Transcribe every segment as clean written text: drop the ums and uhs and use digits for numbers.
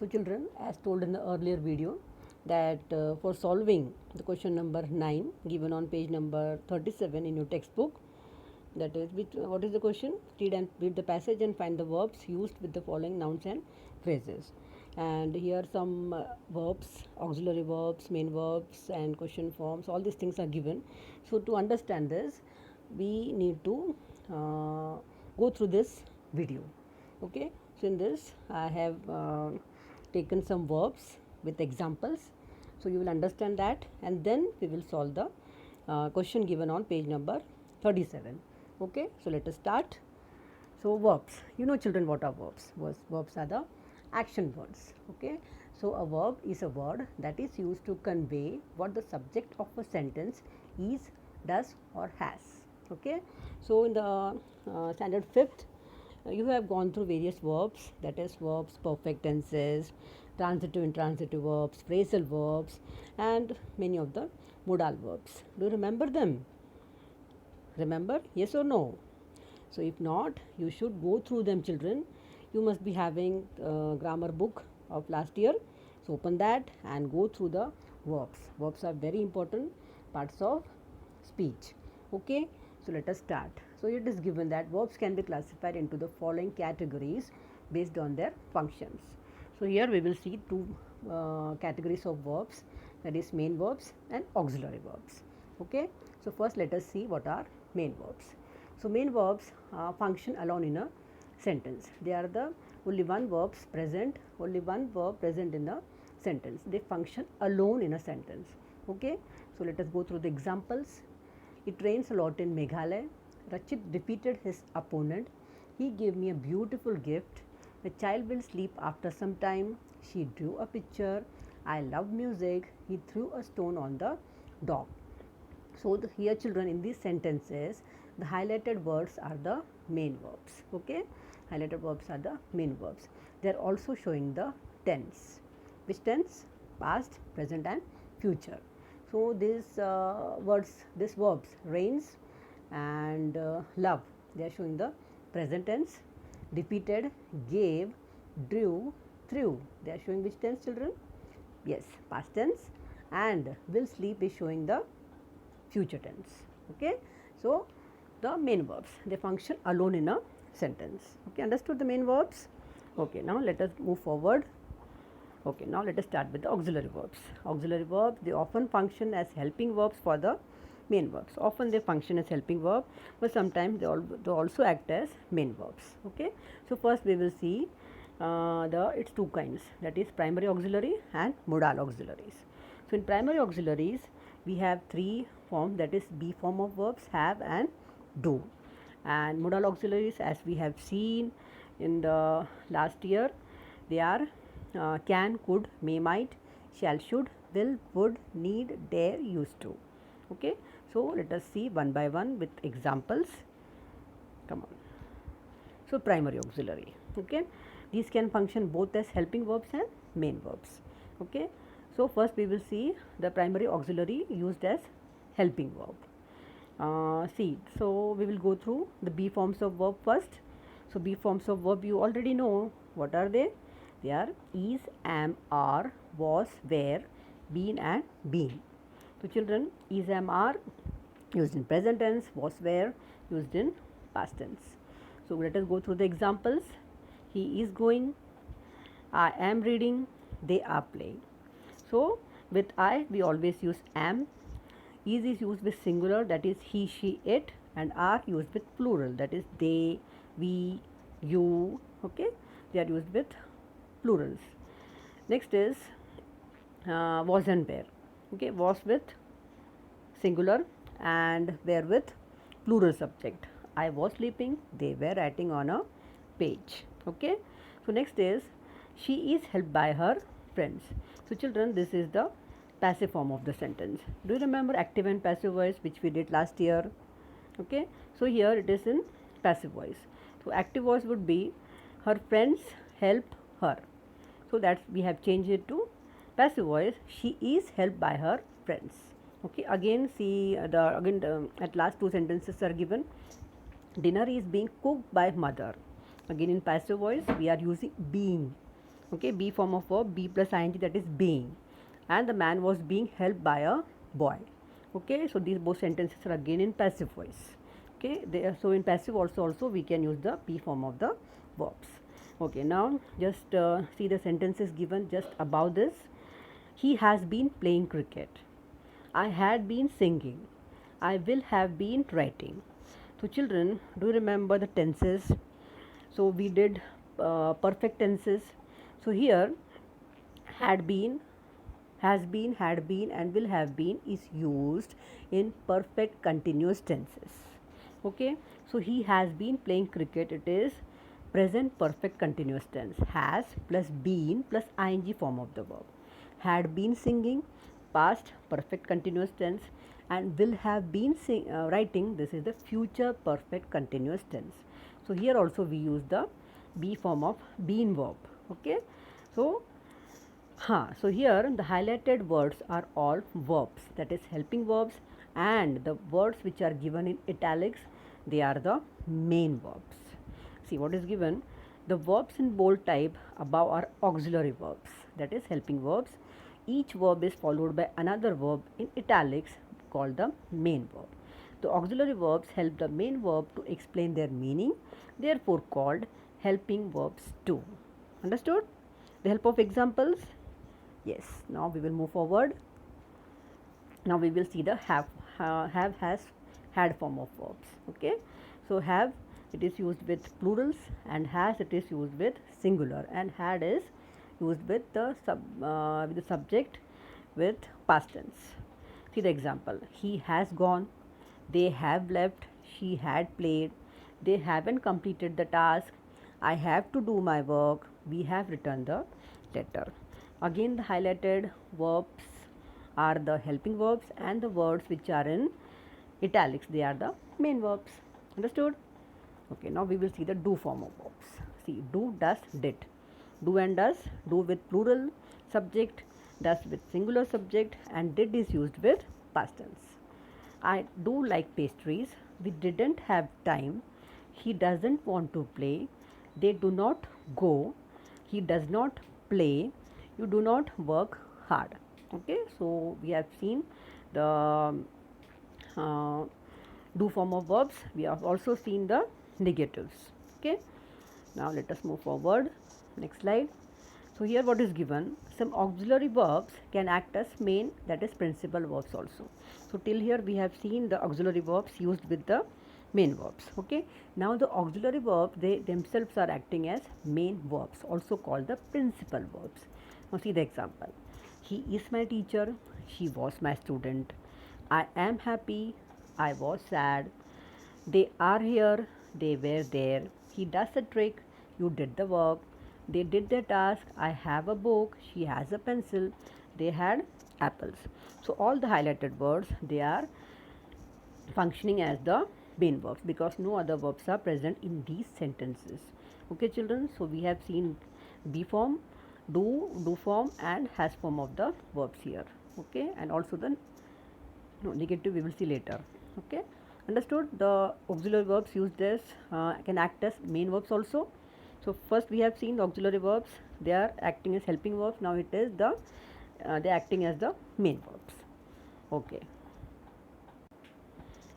So children, as told in the earlier video, that for solving the question number 9 given on page number 37 in your textbook, that is what is the question? Read the passage and find the verbs used with the following nouns and phrases. And here some verbs, auxiliary verbs, main verbs and question forms, all these things are given. So to understand this, we need to go through this video. Okay, so in this I have taken some verbs with examples, so you will understand that, and then we will solve the question given on page number 37. Okay, so let us start. So verbs, you know children what are verbs? Verbs are the action words. Okay, so a verb is a word that is used to convey what the subject of a sentence is, does or has. Okay, so in the standard 5th, you have gone through various verbs, that is verbs, perfect tenses, transitive, intransitive verbs, phrasal verbs and many of the modal verbs. Do you remember them? Remember, yes or no? So if not, you should go through them children. You must be having grammar book of last year. So open that and go through the verbs. Verbs are very important parts of speech. Okay, so let us start. So it is given that verbs can be classified into the following categories based on their functions. So here we will see two categories of verbs, that is main verbs and auxiliary verbs. Okay, so first let us see what are main verbs. So main verbs function alone in a sentence. They are the only one verb present in the sentence. They function alone in a sentence. Okay, so let us go through the examples. It rains a lot in Meghalaya. Rachit defeated his opponent. He gave me a beautiful gift. The child will sleep after some time. She drew a picture. I love music. He threw a stone on the dog. So here children, in these sentences, the highlighted words are the main verbs. Okay, highlighted verbs are the main verbs. They are also showing the tense. Which tense? Past, present and future. So these these verbs, rains and love, they are showing the present tense. Defeated, gave, drew, threw, they are showing which tense children? Yes, past tense. And will sleep is showing the future tense. Okay, so the main verbs, they function alone in a sentence. Okay, understood the main verbs? Okay, now let us move forward. Okay, now let us start with the auxiliary verbs. Auxiliary verbs, they often function as helping verbs for the main verbs. Often they function as helping verb, but sometimes they also act as main verbs. Okay, so first we will see it's two kinds, that is primary auxiliary and modal auxiliaries. So in primary auxiliaries, we have three forms, that is be form of verbs, have and do. And modal auxiliaries, as we have seen in the last year, they are can, could, may, might, shall, should, will, would, need, dare, used to. Okay, so let us see one by one with examples. Come on. So primary auxiliary. Okay, these can function both as helping verbs and main verbs. Okay, so first we will see the primary auxiliary used as helping verb. See, so we will go through the be forms of verb first. So be forms of verb, you already know what are they. They are is, am, are, was, were, been and been. So children, is, am, are used in present tense, was, were used in past tense. So let us go through the examples. He is going, I am reading, they are playing. So with I we always use am. Is used with singular, that is he, she, it, and are used with plural, that is they, we, you. Okay, they are used with plurals. Next is was and were. Okay, was with singular and were with plural subject. I was sleeping, they were writing on a page. Okay, so next is she is helped by her friends. So children, this is the passive form of the sentence. Do you remember active and passive voice which we did last year? Okay, so here it is in passive voice. So active voice would be her friends help her. So that we have changed it to passive voice. She is helped by her friends. Okay, again see at last two sentences are given. Dinner is being cooked by mother. Again in passive voice we are using being. Okay, be form of verb, be plus ing, that is being, and the man was being helped by a boy. Okay, so these both sentences are again in passive voice. Okay, they are, so in passive also we can use the be form of the verbs. Okay, now just see the sentences given just above this. He has been playing cricket. I had been singing. I will have been writing. So children, do you remember the tenses? So we did perfect tenses. So here had been, has been, had been and will have been is used in perfect continuous tenses. Okay, so he has been playing cricket, it is present perfect continuous tense, has plus been plus ing form of the verb. Had been singing, past perfect continuous tense, and will have been writing, this is the future perfect continuous tense. So here also we use the be form of been verb. Okay, so so here the highlighted words are all verbs, that is helping verbs, and the words which are given in italics, they are the main verbs. See what is given. The verbs in bold type above are auxiliary verbs, that is helping verbs. Each verb is followed by another verb in italics called the main verb. The auxiliary verbs help the main verb to explain their meaning, therefore called helping verbs too. Understood? The help of examples. Yes, now we will move forward. Now we will see the have, has, had form of verbs. Okay, so have, it is used with plurals, and has, it is used with singular, and had is used with the subject with past tense. See the example. He has gone, they have left, she had played, they haven't completed the task, I have to do my work, we have returned the letter. Again the highlighted verbs are the helping verbs, and the words which are in italics, they are the main verbs. Understood? Okay, now we will see the do form of verbs. See, do, does, did. Do and does, do with plural subject, does with singular subject, and did is used with past tense. I do like pastries. We didn't have time. He doesn't want to play. They do not go. He does not play. You do not work hard. Okay, so we have seen the do form of verbs. We have also seen the negatives. Okay, now let us move forward. Next slide. So here what is given, some auxiliary verbs can act as main, that is principal verbs also. So till here we have seen the auxiliary verbs used with the main verbs. Okay, now the auxiliary verbs, they themselves are acting as main verbs, also called the principal verbs. Now see the example. He is my teacher, she was my student, I am happy, I was sad, they are here, they were there, he does a trick, you did the work, they did their task, I have a book, she has a pencil, they had apples. So all the highlighted words, they are functioning as the main verbs because no other verbs are present in these sentences. Okay children, so we have seen be form, do form, and has form of the verbs here. Okay, and also the negative we will see later. Okay, understood? The auxiliary verbs used as can act as main verbs also. So first we have seen the auxiliary verbs, they are acting as helping verbs. Now it is the they are acting as the main verbs. Okay.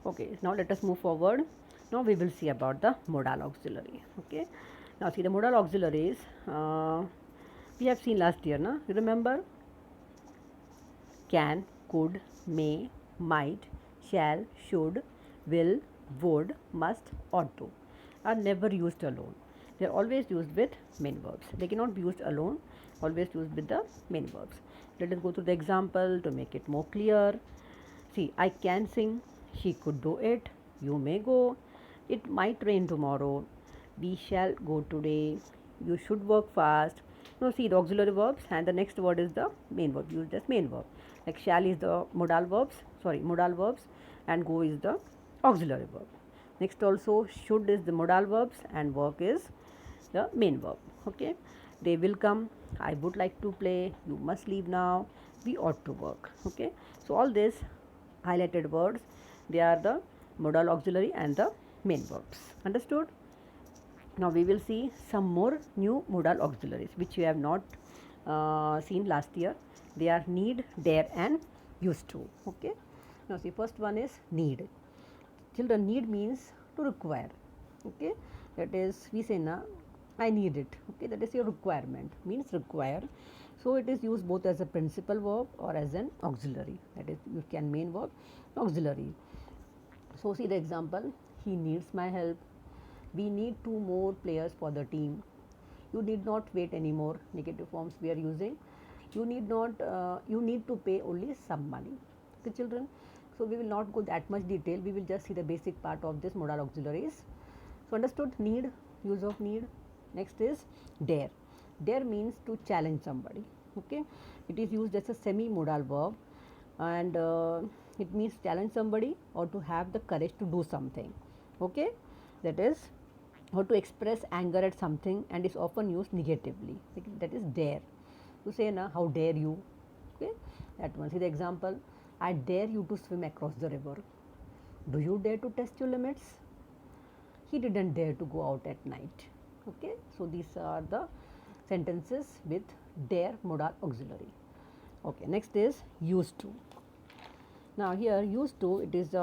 Okay, now let us move forward. Now we will see about the modal auxiliary. Okay, now see the modal auxiliaries we have seen last year, na? You remember? Can, could, may, might, shall, should, will, would, must, ought to are never used alone. They are always used with main verbs. They cannot be used alone, always used with the main verbs. Let us go through the example to make it more clear. See, I can sing, she could do it, you may go, it might rain tomorrow, we shall go today, you should work fast. Now see the auxiliary verbs, and the next word is the main verb, used as main verb. Like shall is the modal verbs, and go is the auxiliary verb. Next also should is the modal verbs, and work is the main verb. Okay, they will come, I would like to play, you must leave now, we ought to work. Okay, so all these highlighted words, they are the modal auxiliary and the main verbs. Understood? Now we will see some more new modal auxiliaries which we have not seen last year. They are need, dare and used to. Okay. Now see, first one is need. Children, need means to require. Okay. That is, we say na, I need it. Okay. That is your requirement, means require. So it is used both as a principal verb or as an auxiliary. That is, you can main verb, auxiliary. So see the example, he needs my help. We need 2 more players for the team. You need not wait anymore. Negative forms we are using. You need not. You need to pay only some money. Okay, children. So we will not go that much detail. We will just see the basic part of this modal auxiliaries. So understood, need, use of need. Next is dare. Dare means to challenge somebody. Okay, it is used as a semi-modal verb, and it means challenge somebody or to have the courage to do something. Okay, that is, or to express anger at something, and is often used negatively. That is dare. You say na, how dare you? Okay, that one. See the example, I dare you to swim across the river. Do you dare to test your limits? He didn't dare to go out at night. Okay, so these are the sentences with dare modal auxiliary. Okay, next is used to. Now here used to, it is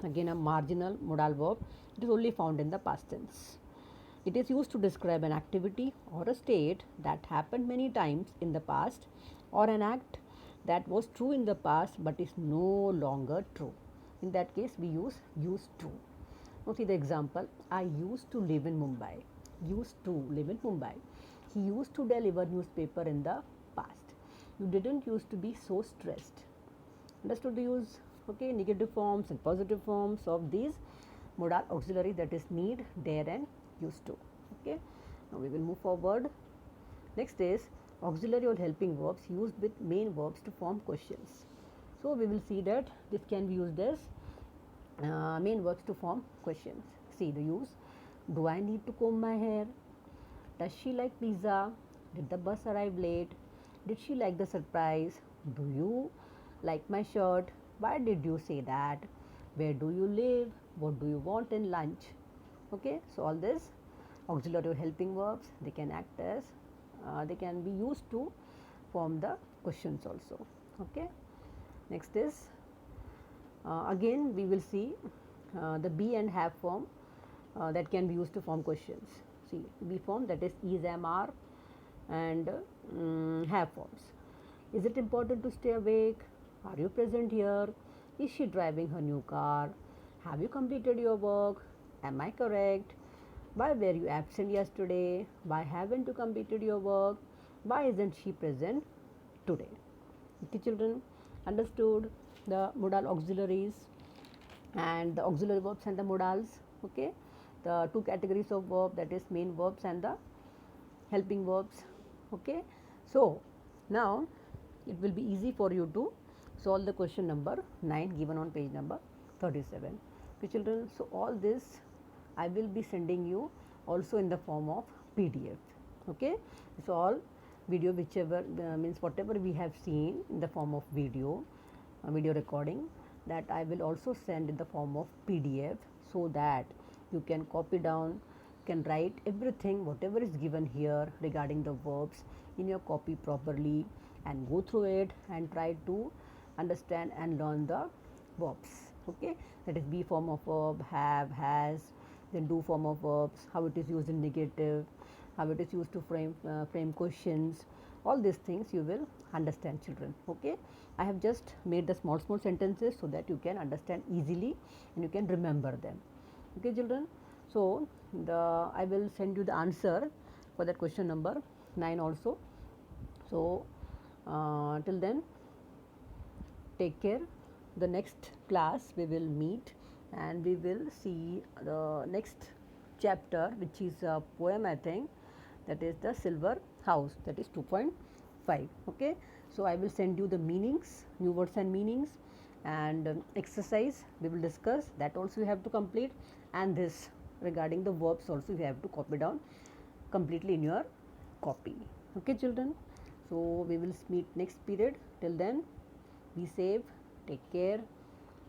again a marginal modal verb. It is only found in the past tense. It is used to describe an activity or a state that happened many times in the past, or an act that was true in the past but is no longer true. In that case we use used to. Now see the example, I used to live in Mumbai. Used to live in Mumbai. He used to deliver newspaper in the past. You didn't used to be so stressed. Understood the use? Okay, negative forms and positive forms of these modal auxiliary, that is need, dare and used to. Okay, now we will move forward. Next is auxiliary or helping verbs used with main verbs to form questions. So we will see that this can be used as main verbs to form questions. See the use, do I need to comb my hair? Does she like pizza? Did the bus arrive late? Did she like the surprise? Do you like my shirt? Why did you say that? Where do you live? What do you want in lunch? Okay, so all this auxiliary or helping verbs, they can act as they can be used to form the questions also. Okay, next is again we will see the be and have form that can be used to form questions. See, be form, that is am, are, and have forms. Is it important to stay awake? Are you present here? Is she driving her new car? Have you completed your work? Am I correct? Why were you absent yesterday? Why haven't you completed your work? Why isn't she present today? Okay, children, understood the modal auxiliaries and the auxiliary verbs and the modals. Okay, the 2 categories of verb, that is main verbs and the helping verbs. Okay, so now it will be easy for you to solve the question number 9 given on page number 37. Okay, children, so all this I will be sending you also in the form of PDF. Okay, so all video, whichever means whatever we have seen in the form of video recording, that I will also send in the form of PDF, so that you can copy down, can write everything whatever is given here regarding the verbs in your copy properly, and go through it and try to understand and learn the verbs. Okay, that is be form of verb, have, has, then do form of verbs, how it is used in negative, how it is used to frame questions. All these things you will understand, children. Okay, I have just made the small sentences so that you can understand easily and you can remember them. Okay, children, so I will send you the answer for that question number 9 also. So till then, take care. The next class we will meet and we will see the next chapter, which is a poem, I think, that is the Silver House, that is 2.5. Okay, so I will send you the meanings, new words and meanings, and exercise we will discuss, that also you have to complete, and this regarding the verbs also you have to copy down completely in your copy. Okay, children, so we will meet next period. Till then, be safe, take care,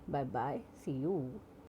bye bye, see you.